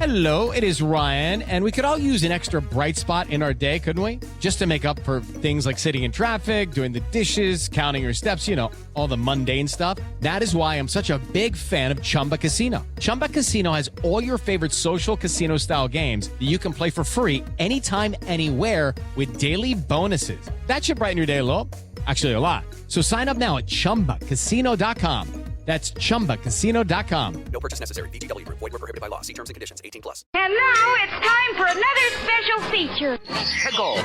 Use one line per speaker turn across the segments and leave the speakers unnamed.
Hello, it is Ryan, and we could all use an extra bright spot in our day, couldn't we? Just to make up for things like sitting in traffic, doing the dishes, counting your steps, you know, all the mundane stuff. That is why I'm such a big fan of Chumba Casino. Chumba Casino has all your favorite social casino-style games that you can play for free anytime, anywhere with daily bonuses. That should brighten your day a little. Actually, a lot. So sign up now at ChumbaCasino.com. That's ChumbaCasino.com.
No purchase necessary. VGW Group. Void where prohibited by law. See terms and conditions. 18+.
And now it's time for another special feature.
Pickle.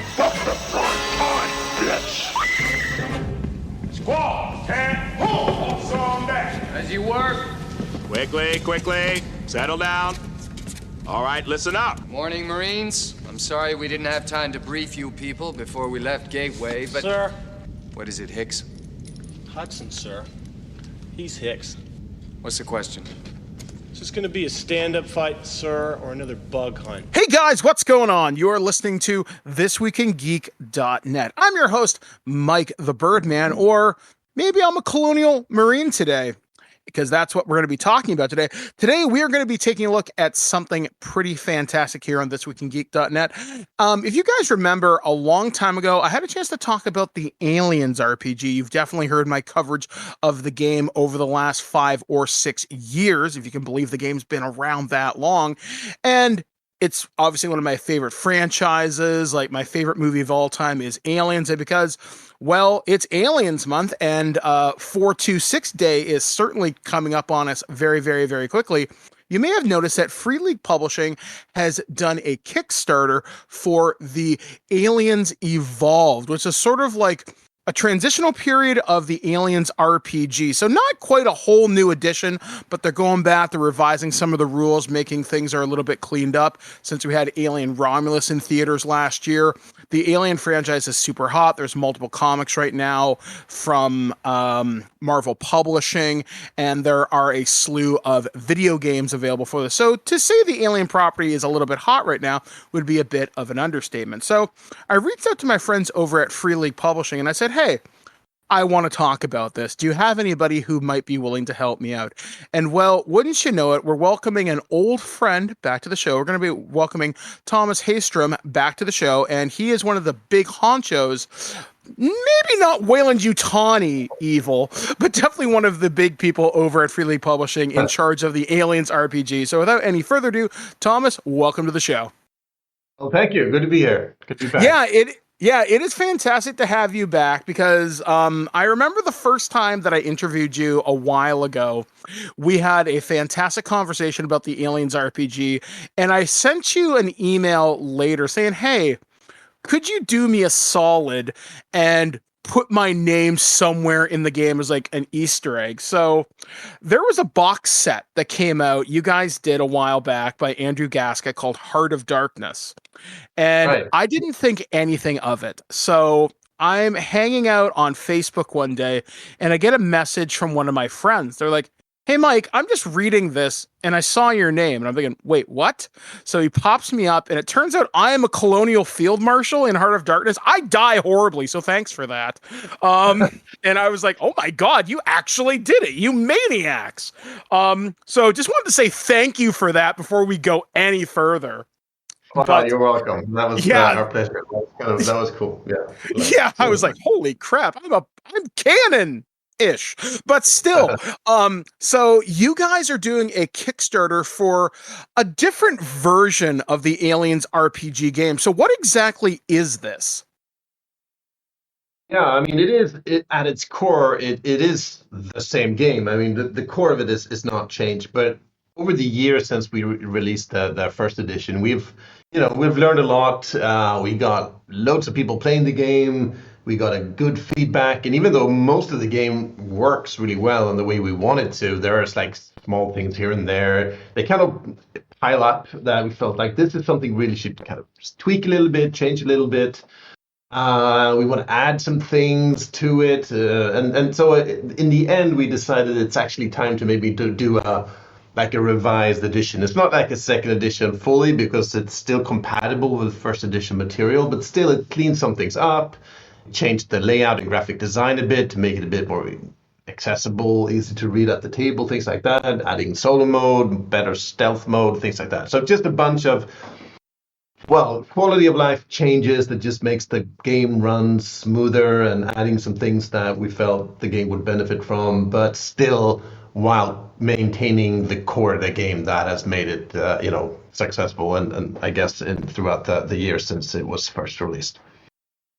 Squall, can pull some back.
As you work.
Quickly. Settle down. All right, listen up.
Morning, Marines. I'm sorry we didn't have time to brief you people before we left Gateway, but...
Sir.
What is it, Hicks?
Hudson, sir. He's Hicks.
What's the question?
Is this going to be a stand-up fight, sir, or another bug hunt?
Hey guys, what's going on? You're listening to thisweekingeek.net. I'm your host, Mike the Birdman, or maybe I'm a colonial marine today, because that's what we're going to be talking about today. Today, we are going to be taking a look at something pretty fantastic here on thisweekingeek.net. If you guys remember, a long time ago, I had a chance to talk about the Aliens RPG. You've definitely heard my coverage of the game over the last 5 or 6 years, if you can believe the game's been around that long. And it's obviously one of my favorite franchises. Like, my favorite movie of all time is Aliens, and because, well, it's Aliens month, and 426 Day is certainly coming up on us very, very, very quickly. You may have noticed that Free League Publishing has done a Kickstarter for the Aliens Evolved, which is sort of like a transitional period of the Aliens RPG. So not quite a whole new edition, but they're going back, they're revising some of the rules, making things are a little bit cleaned up since we had Alien Romulus in theaters last year. The Alien franchise is super hot. There's multiple comics right now from Marvel Publishing, and there are a slew of video games available for this. So to say the Alien property is a little bit hot right now would be a bit of an understatement. So I reached out to my friends over at Free League Publishing, and I said, hey, I want to talk about this. Do you have anybody who might be willing to help me out? And well, wouldn't you know it, we're welcoming an old friend back to the show. We're going to be welcoming Tomas Härenstam back to the show, and he is one of the big honchos, maybe not Weyland-Yutani evil, but definitely one of the big people over at Free League Publishing in charge of the Aliens RPG. So without any further ado, Tomas, welcome to the show.
Well, thank you. Good to be here. Good to be back.
Yeah, it is fantastic to have you back because I remember the first time that I interviewed you a while ago, we had a fantastic conversation about the Aliens RPG, and I sent you an email later saying, hey, could you do me a solid and put my name somewhere in the game as like an Easter egg? So there was a box set that came out, you guys did a while back by Andrew Gaska called Heart of Darkness. And right. I didn't think anything of it. So I'm hanging out on Facebook one day and I get a message from one of my friends. They're like, hey, Mike, I'm just reading this and I saw your name. And I'm thinking, wait, what? So he pops me up and it turns out I am a colonial field marshal in Heart of Darkness. I die horribly, so thanks for that. And I was like, oh my God, you actually did it, you maniacs. So just wanted to say thank you for that before we go any further.
Well, you're welcome. That was our pleasure. That was cool. Yeah.
I was like, holy crap, I'm canon. Ish, but still, so you guys are doing a Kickstarter for a different version of the Aliens RPG game. So what exactly is this?
Yeah, I mean, at its core, it is the same game. I mean, the core of it is not changed, but over the years since we released the first edition, we've learned a lot. We got loads of people playing the game. We got a good feedback, and even though most of the game works really well in the way we want it to, there's like small things here and there. They kind of pile up that we felt like this is something we really should kind of tweak a little bit, change a little bit. We want to add some things to it, and so in the end, we decided it's actually time to maybe do a revised edition. It's not like a second edition fully because it's still compatible with first edition material, but still it cleans some things up. Changed the layout and graphic design a bit to make it a bit more accessible, easy to read at the table, things like that. Adding solo mode, better stealth mode, things like that. So just a bunch of quality of life changes that just makes the game run smoother, and adding some things that we felt the game would benefit from, but still while maintaining the core of the game that has made it, successful. And I guess throughout the years since it was first released.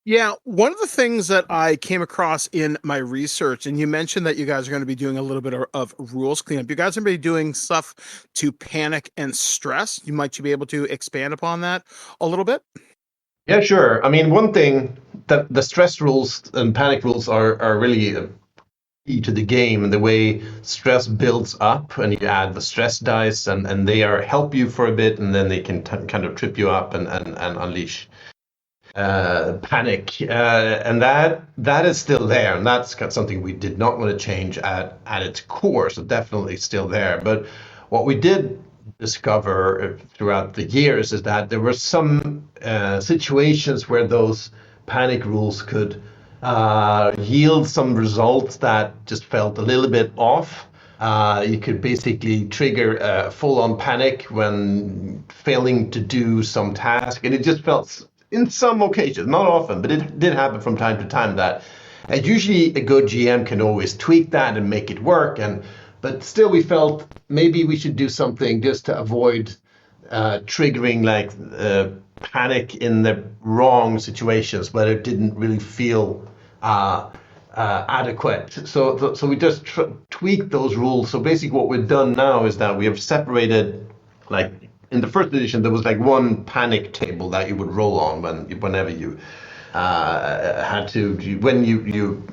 Yeah, one of the things that I came across in my research, and you mentioned that you guys are going to be doing a little bit of rules cleanup. You guys are going to be doing stuff to panic and stress. You might be able to expand upon that a little bit?
Yeah, sure. I mean, one thing that the stress rules and panic rules are really key to the game, and the way stress builds up, and you add the stress dice, and they help you for a bit, and then they can kind of trip you up and unleash panic, and that is still there, and that's something we did not want to change at its core, so definitely still there. But what we did discover throughout the years is that there were some situations where those panic rules could yield some results that just felt a little bit off. You could basically trigger full-on panic when failing to do some task, and it just felt, in some occasions, not often, but it did happen from time to time, that usually a good GM can always tweak that and make it work. But still, we felt maybe we should do something just to avoid triggering panic in the wrong situations where it didn't really feel adequate. So we just tweaked those rules. So basically, what we've done now is that we have separated, in the first edition, there was one panic table that you would roll on whenever you had to. When you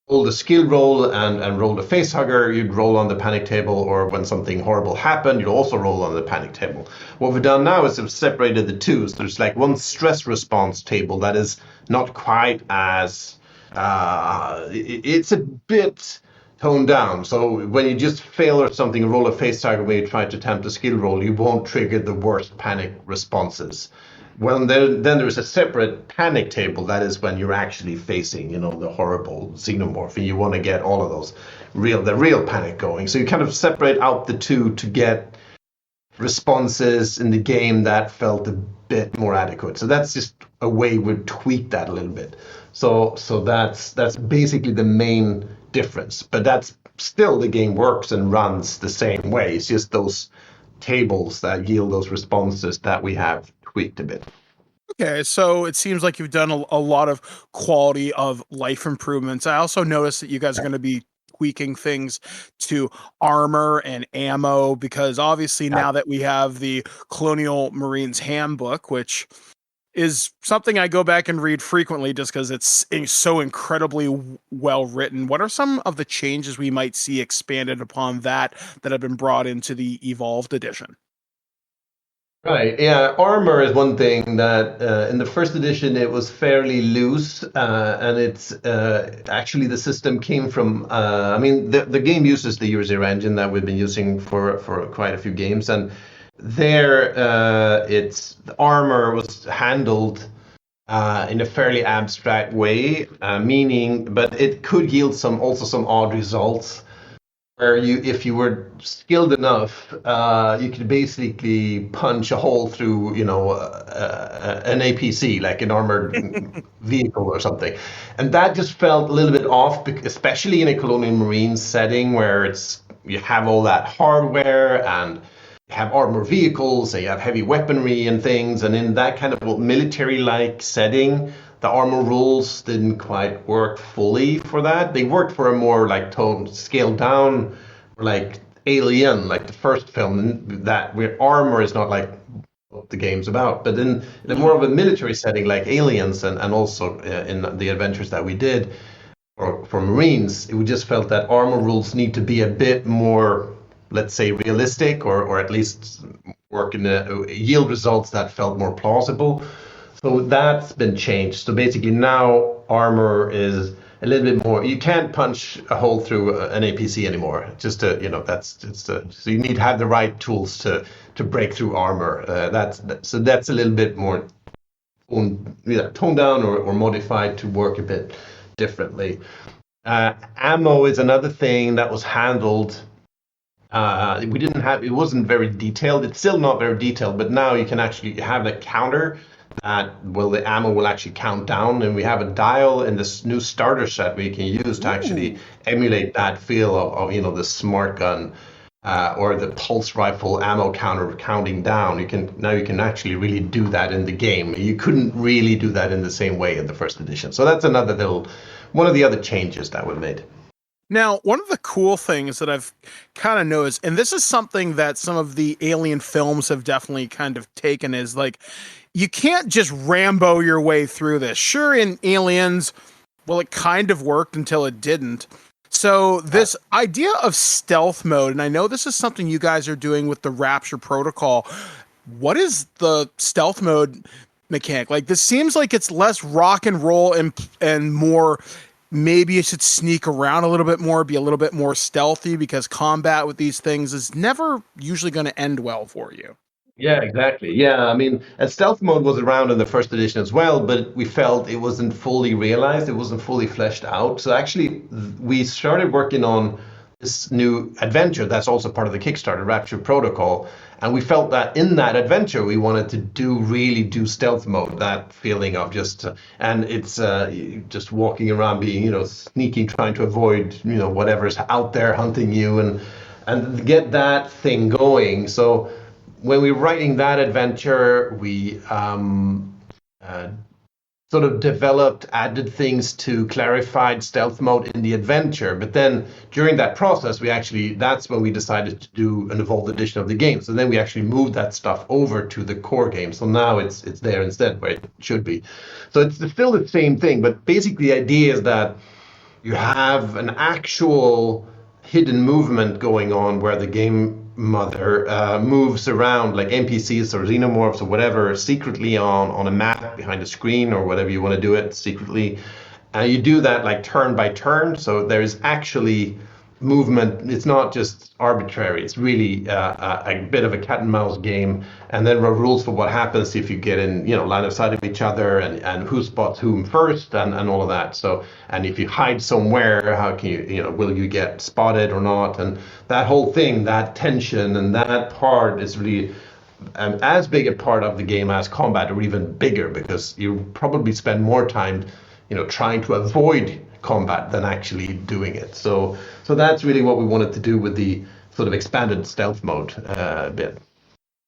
roll the skill roll and roll the face hugger, you'd roll on the panic table, or when something horrible happened, you'd also roll on the panic table. What we've done now is we've separated the two. So there's one stress response table that is not quite as it's a bit toned down. So when you just fail or something, roll a face target when you try to attempt a skill roll, you won't trigger the worst panic responses. Well, then there's a separate panic table. That is when you're actually facing, the horrible xenomorph, and you want to get all of those the real panic going. So you kind of separate out the two to get responses in the game that felt a bit more adequate. So that's just a way we've tweaked that a little bit. So that's basically the main difference, but that's still, the game works and runs the same way. It's just those tables that yield those responses that we have tweaked a bit.
Okay, so it seems like you've done a lot of quality of life improvements. I also noticed that you guys are going to be tweaking things to armor and ammo, because obviously now that we have the Colonial Marines Handbook, which is something I go back and read frequently just because it's so incredibly well written. What are some of the changes we might see expanded upon that have been brought into the Evolved edition?
Right, yeah, armor is one thing that in the first edition it was fairly loose, and it's actually the system came from, the game uses the Eurozero engine that we've been using for quite a few games, and there the armor was handled in a fairly abstract way, but it could yield some odd results, where if you were skilled enough, you could basically punch a hole through an APC, like an armored vehicle or something, and that just felt a little bit off, especially in a Colonial Marines setting where you have all that hardware and have armored vehicles, and you have heavy weaponry and things, and in that kind of military-like setting, the armor rules didn't quite work fully for that. They worked for a more scaled down, Alien, like the first film, that where armor is not what the game's about. But in more of a military setting like Aliens, and also in the adventures that we did for Marines, we just felt that armor rules need to be a bit more, let's say, realistic, or at least work yield results that felt more plausible. So that's been changed. So basically now armor is a little bit more. You can't punch a hole through an APC anymore. So you need to have the right tools to break through armor. That's a little bit more toned down or modified to work a bit differently. Ammo is another thing that was handled. We didn't have, it wasn't very detailed. It's still not very detailed, but now you can actually have a counter that, well, the ammo will actually count down. And we have a dial in this new starter set we can use to actually emulate that feel of the smart gun. Or the pulse rifle ammo counter counting down. You can actually really do that in the game. You couldn't really do that in the same way in the first edition. So that's one of the other changes that were made.
Now, one of the cool things that I've kind of noticed, and this is something that some of the Alien films have definitely kind of taken, is like, you can't just Rambo your way through this. Sure, in Aliens, well, it kind of worked until it didn't. So this idea of stealth mode, and I know this is something you guys are doing with the Rapture protocol. What is the stealth mode mechanic? Like, this seems like it's less rock and roll and more, maybe you should sneak around a little bit more, be a little bit more stealthy, because combat with these things is never usually going to end well for you.
Yeah, exactly. Yeah, I mean, and stealth mode was around in the first edition as well, but we felt it wasn't fully realized, it wasn't fully fleshed out. So actually, we started working on this new adventure that's also part of the Kickstarter, Rapture Protocol, and we felt that in that adventure we wanted to really do stealth mode, that feeling of just, and it's just walking around, being, sneaking, trying to avoid, whatever's out there hunting you, and get that thing going. So when we were writing that adventure, we sort of added things to clarified stealth mode in the adventure. But then during that process, that's when we decided to do an evolved edition of the game. So then we actually moved that stuff over to the core game. So now it's there instead, where it should be. So it's still the same thing, but basically the idea is that you have an actual hidden movement going on where the game mother moves around like NPCs or xenomorphs or whatever secretly on a map behind a screen or whatever you want to do it secretly. You do that like turn by turn. So there's actually movement. It's not just arbitrary. It's really a bit of a cat and mouse game. And then there are rules for what happens if you get in, line of sight of each other and who spots whom first and all of that. So, and if you hide somewhere, how can you, will you get spotted or not? And that whole thing, that tension and that part is really as big a part of the game as combat, or even bigger, because you probably spend more time, trying to avoid combat than actually doing it. So that's really what we wanted to do with the sort of expanded stealth mode bit.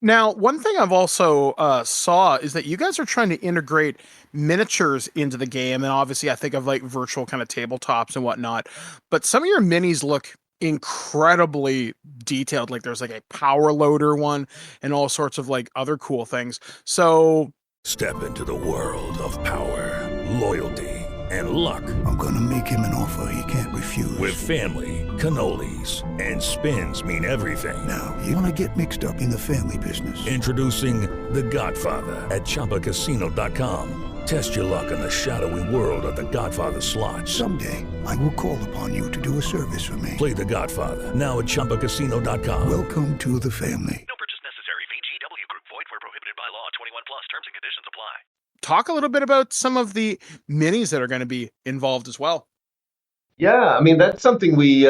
Now, one thing I've also saw is that you guys are trying to integrate miniatures into the game, and obviously I think of like virtual kind of tabletops and whatnot, but some of your minis look incredibly detailed. Like there's like a power loader one and all sorts of like other cool things. So
step into the world of power, loyalty, and luck.
I'm gonna make him an offer he can't refuse.
With family, cannolis, and spins mean everything.
Now, you wanna get mixed up in the family business.
Introducing The Godfather at ChumbaCasino.com. Test your luck in the shadowy world of The Godfather slot.
Someday, I will call upon you to do a service for me.
Play The Godfather now at ChumbaCasino.com.
Welcome to the family.
No purchase necessary. VGW Group. Void where prohibited by law. 21 plus. Terms and conditions apply.
Talk a little bit about some of the minis that are going to be involved as well.
Yeah, I mean, that's something we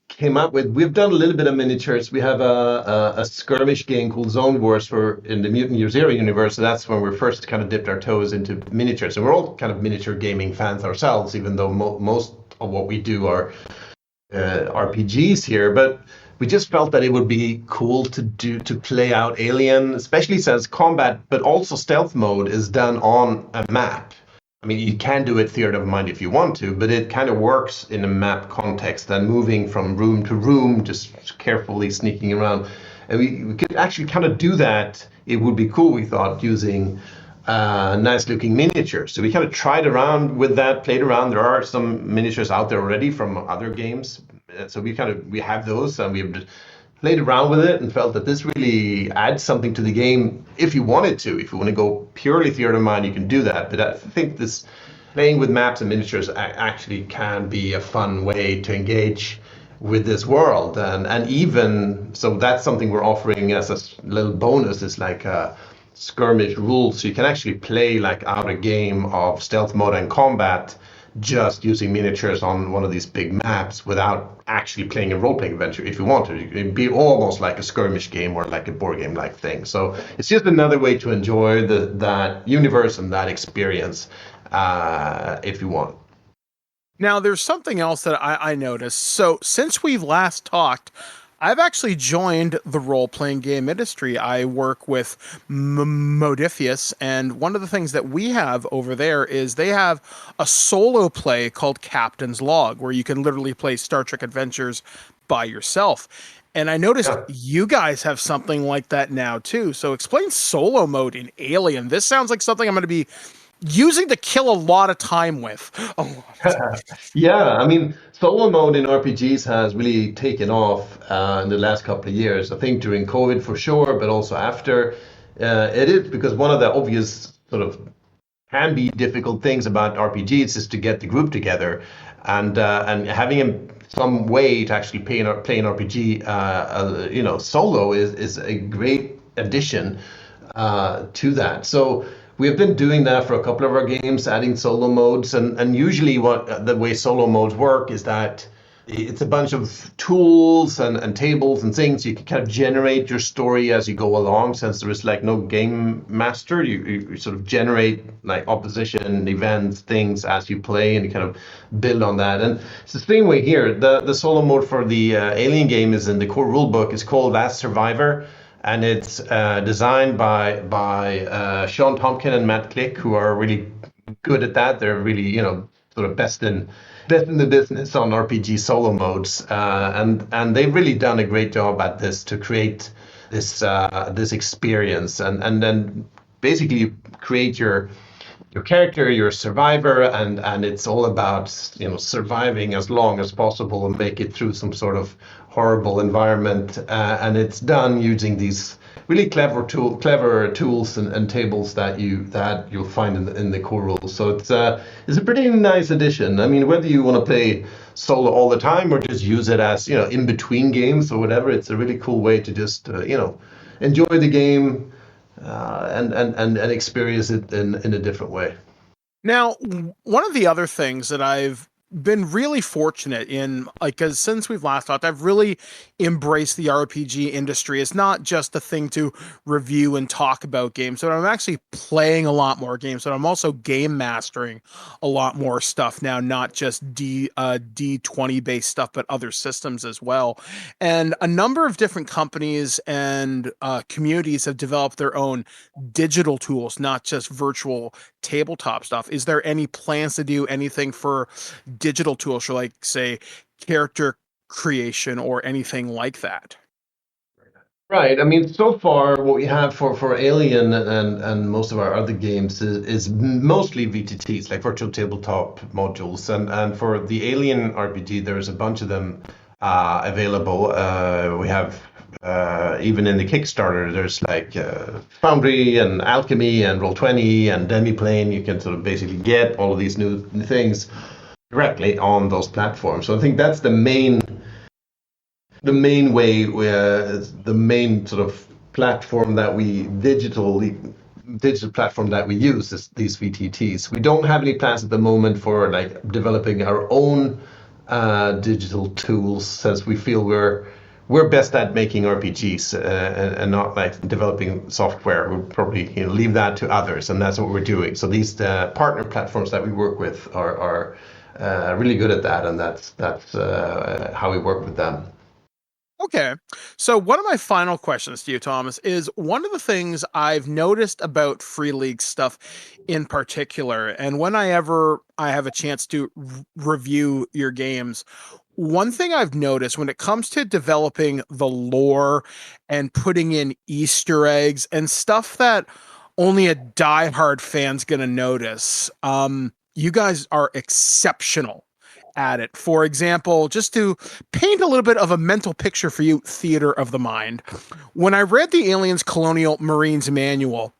came up with. We've done a little bit of miniatures. We have a skirmish game called Zone Wars in the Mutant Year Zero universe. So that's when we first kind of dipped our toes into miniatures. And we're all kind of miniature gaming fans ourselves, even though most of what we do are RPGs here. But we just felt that it would be cool to play out Alien, especially since combat, but also stealth mode is done on a map. I mean, you can do it theater of mind if you want to, but it kind of works in a map context and moving from room to room, just carefully sneaking around. And we could actually kind of do that. It would be cool, we thought, using nice looking miniatures. So we kind of tried around with that, played around. There are some miniatures out there already from other games. So we have those, and we've played around with it and felt that this really adds something to the game if you wanted to. If you want to go purely theater of mind, you can do that. But I think this playing with maps and miniatures actually can be a fun way to engage with this world. And even, so that's something we're offering as a little bonus, is like skirmish rules. So you can actually play like out a game of stealth mode and combat, just using miniatures on one of these big maps without actually playing a role-playing adventure. If you want to, it'd be almost like a skirmish game or like a board game like thing. So it's just another way to enjoy that universe and that experience if you want.
Now, there's something else that I noticed. So since we've last talked, I've actually joined the role-playing game industry. I work with Modifius, and one of the things that we have over there is they have a solo play called Captain's Log, where you can literally play Star Trek Adventures by yourself. And I noticed you guys have something like that now, too. So explain solo mode in Alien. This sounds like something I'm going to be using to kill a lot of time with.
Yeah, I mean, solo mode in RPGs has really taken off in the last couple of years. I think during COVID for sure, but also after. It is because one of the obvious sort of can be difficult things about RPGs is to get the group together, and having some way to actually play an RPG, solo is a great addition to that. So we have been doing that for a couple of our games, adding solo modes, and usually the way solo modes work is that it's a bunch of tools and tables and things. You can kind of generate your story as you go along, since there is like no game master. You sort of generate like opposition, events, things as you play, and you kind of build on that. And it's the same way here. The solo mode for the Alien game is in the core rulebook. It's called Last Survivor. And it's designed by Sean Tompkin and Matt Click, who are really good at that. They're really, sort of best in the business on RPG solo modes, and they've really done a great job at this to create this experience, and then basically create your character, your survivor, and it's all about surviving as long as possible and make it through some sort of horrible environment, and it's done using these really clever tools and tables that you'll find in the core rules. So it's a pretty nice addition. I mean, whether you want to play solo all the time or just use it as in between games or whatever, it's a really cool way to just enjoy the game and experience it in a different way.
Now, one of the other things that I've been really fortunate in, because since we've last talked, I've really embraced the RPG industry. It's not just a thing to review and talk about games, but I'm actually playing a lot more games, but I'm also game mastering a lot more stuff now, not just D20 based stuff, but other systems as well. And a number of different companies and communities have developed their own digital tools, not just virtual tabletop stuff. Is there any plans to do anything for digital tools for, like, say, character creation or anything like that?
Right. I mean, so far what we have for Alien and most of our other games is mostly VTTs, like virtual tabletop modules. And for the Alien RPG, there's a bunch of them available. We have even in the Kickstarter, there's like Foundry and Alchemy and Roll20 and Demiplane. You can sort of basically get all of these new things directly on those platforms. So I think that's the main way, the main sort of platform that digital platform that we use is these VTTs. We don't have any plans at the moment for like developing our own digital tools, since we feel we're best at making RPGs and not like developing software. We'll probably leave that to others, and that's what we're doing. So these partner platforms that we work with are really good at that, and that's how we work with them.
Okay. So one of my final questions to you, Thomas, is one of the things I've noticed about Free League stuff in particular, and whenever I have a chance to review your games, one thing I've noticed when it comes to developing the lore and putting in Easter eggs and stuff that only a diehard fan's going to notice, you guys are exceptional at it. For example, just to paint a little bit of a mental picture for you, theater of the mind, when I read the Aliens Colonial Marines manual,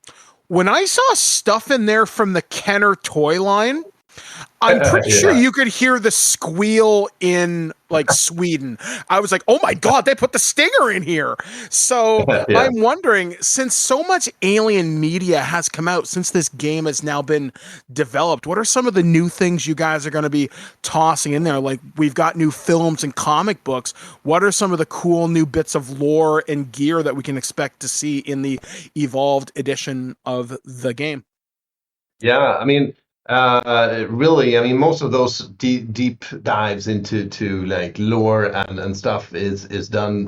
when I saw stuff in there from the Kenner toy line, I'm pretty sure
Yeah.
you could hear the squeal in like Sweden. I was like, oh my God, they put the stinger in here. So
Yeah.
I'm wondering, since so much Alien media has come out since this game has now been developed, what are some of the new things you guys are going to be tossing in there? Like, we've got new films and comic books. What are some of the cool new bits of lore and gear that we can expect to see in the evolved edition of the game?
Yeah, I mean, really, I mean, most of those deep dives into like lore and stuff is done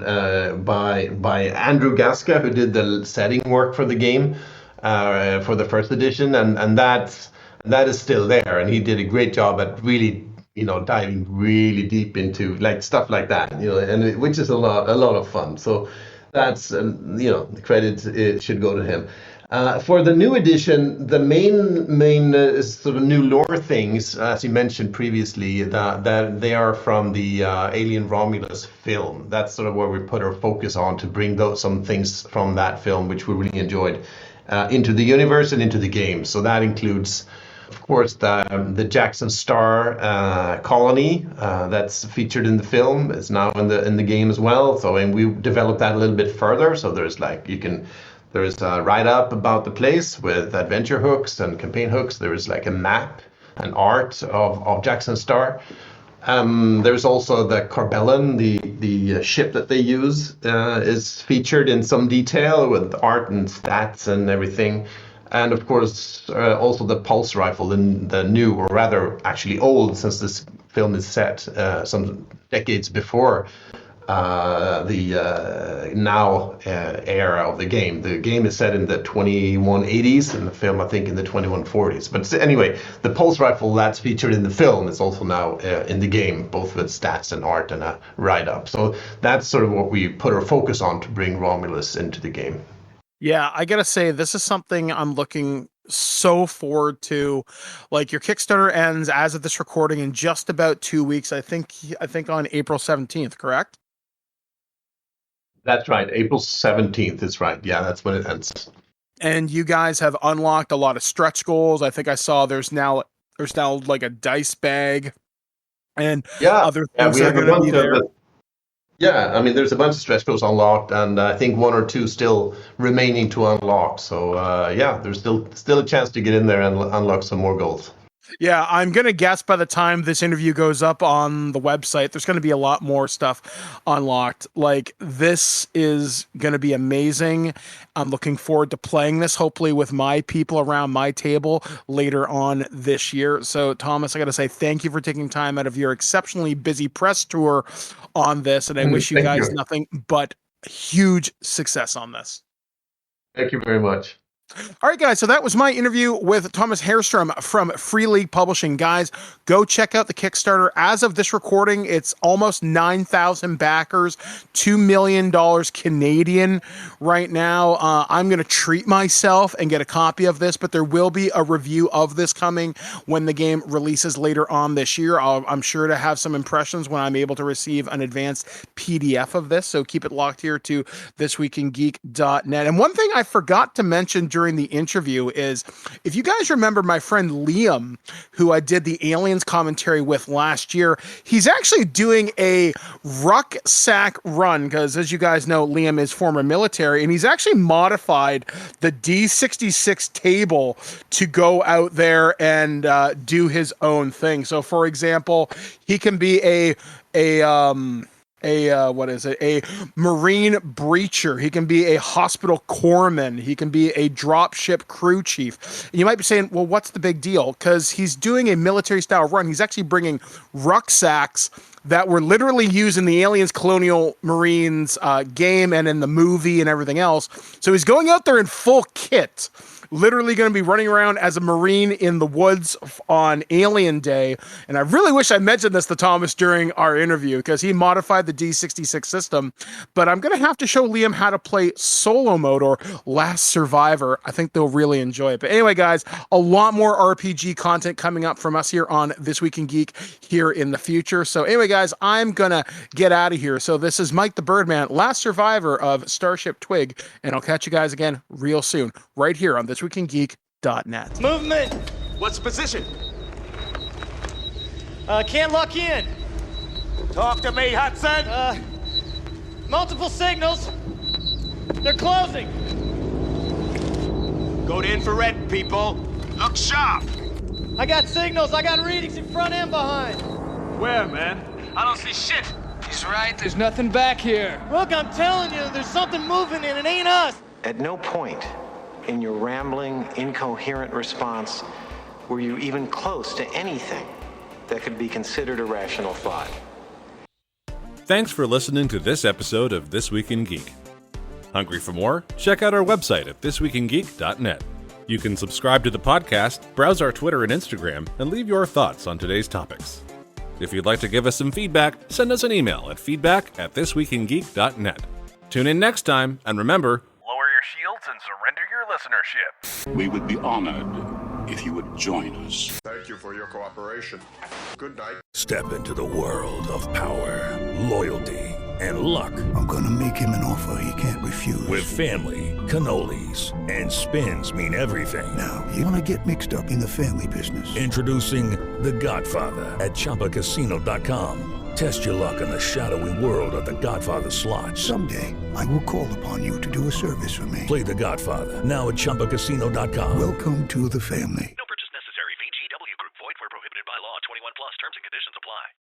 by Andrew Gaska, who did the setting work for the game for the first edition, and that is still there, and he did a great job at really, diving really deep into like stuff like that, which is a lot of fun. So that's the credit should go to him. For the new edition, the main sort of new lore things, as you mentioned previously, that they are from the Alien Romulus film. That's sort of where we put our focus on to bring some things from that film, which we really enjoyed, into the universe and into the game. So that includes, of course, the Jackson Star colony that's featured in the film is now in the game as well. So, and we developed that a little bit further. So there's there's a write-up about the place with adventure hooks and campaign hooks. There is like a map and art of Jackson Star. There's also the Corbellon, the ship that they use, is featured in some detail with art and stats and everything. And of course, also the pulse rifle, in the new, or rather actually old, since this film is set some decades before the now era of the game. The game is set in the 2180s, and the film, I think, in the 2140s. But anyway, the pulse rifle that's featured in the film is also now in the game, both with stats and art and a write-up. So that's sort of what we put our focus on to bring Romulus into the game.
Yeah, I gotta say, this is something I'm looking so forward to. Like, your Kickstarter ends as of this recording in just about 2 weeks. I think on April 17th, correct?
That's right. April 17th is right. Yeah, that's when it ends.
And you guys have unlocked a lot of stretch goals. I think I saw there's now like a dice bag and other things that are going to be there.
Yeah, I mean, there's a bunch of stretch goals unlocked, and I think 1 or 2 still remaining to unlock. So there's still a chance to get in there and unlock some more goals.
Yeah, I'm going to guess by the time this interview goes up on the website, there's going to be a lot more stuff unlocked. Like, this is going to be amazing. I'm looking forward to playing this, hopefully with my people around my table later on this year. So, Thomas, I got to say thank you for taking time out of your exceptionally busy press tour on this, and I wish you guys nothing but huge success on this.
Thank you very much.
All right, guys, so that was my interview with Tomas Härenstam from Free League Publishing. Guys, go check out the Kickstarter. As of this recording, it's almost 9,000 backers, $2 million Canadian right now. I'm going to treat myself and get a copy of this, but there will be a review of this coming when the game releases later on this year. I'm sure to have some impressions when I'm able to receive an advanced PDF of this, so keep it locked here to thisweekingeek.net. And one thing I forgot to mention during the interview is, if you guys remember my friend Liam, who I did the Aliens commentary with last year, he's actually doing a rucksack run, because as you guys know, Liam is former military, and he's actually modified the D66 table to go out there and do his own thing. So for example, he can be a marine breacher. He can be a hospital corpsman. He can be a dropship crew chief. And you might be saying, well, what's the big deal? Because he's doing a military style run. He's actually bringing rucksacks that were literally used in the Aliens Colonial Marines game and in the movie and everything else. So he's going out there in full kit, literally going to be running around as a Marine in the woods on Alien Day. And I really wish I mentioned this to Thomas during our interview, because he modified the D66 system. But I'm going to have to show Liam how to play solo mode, or Last Survivor. I think they'll really enjoy it. But anyway, guys, a lot more RPG content coming up from us here on This Week in Geek here in the future. So anyway, guys, I'm going to get out of here. So this is Mike the Birdman, Last Survivor of Starship Twig. And I'll catch you guys again real soon, right here on thisweekingeek.net.
Movement! What's the position?
Can't lock in.
Talk to me, Hudson.
Multiple signals. They're closing.
Go to infrared, people. Look sharp.
I got signals. I got readings in front and behind.
Where, man?
I don't see shit.
He's right, there's nothing back here.
Look, I'm telling you, there's something moving and it ain't us.
At no point in your rambling, incoherent response were you even close to anything that could be considered a rational thought.
Thanks for listening to this episode of This Week in Geek. Hungry for more? Check out our website at thisweekingeek.net. You can subscribe to the podcast, browse our Twitter and Instagram, and leave your thoughts on today's topics. If you'd like to give us some feedback, send us an email at feedback@thisweekingeek.net. Tune in next time, and remember,
Lower your shields and surrender your listenership.
We would be honored if you would join us.
Thank you for your cooperation. Good night.
Step into the world of power, loyalty, and luck.
I'm gonna make him an offer he can't refuse.
With family, cannolis, and spins mean everything.
Now, you wanna get mixed up in the family business.
Introducing The Godfather at ChumbaCasino.com. Test your luck in the shadowy world of The Godfather slot.
Someday, I will call upon you to do a service for me.
Play The Godfather now at ChumbaCasino.com.
Welcome to the family.
No purchase necessary. VGW Group. Void where prohibited by law. 21 plus. Terms and conditions apply.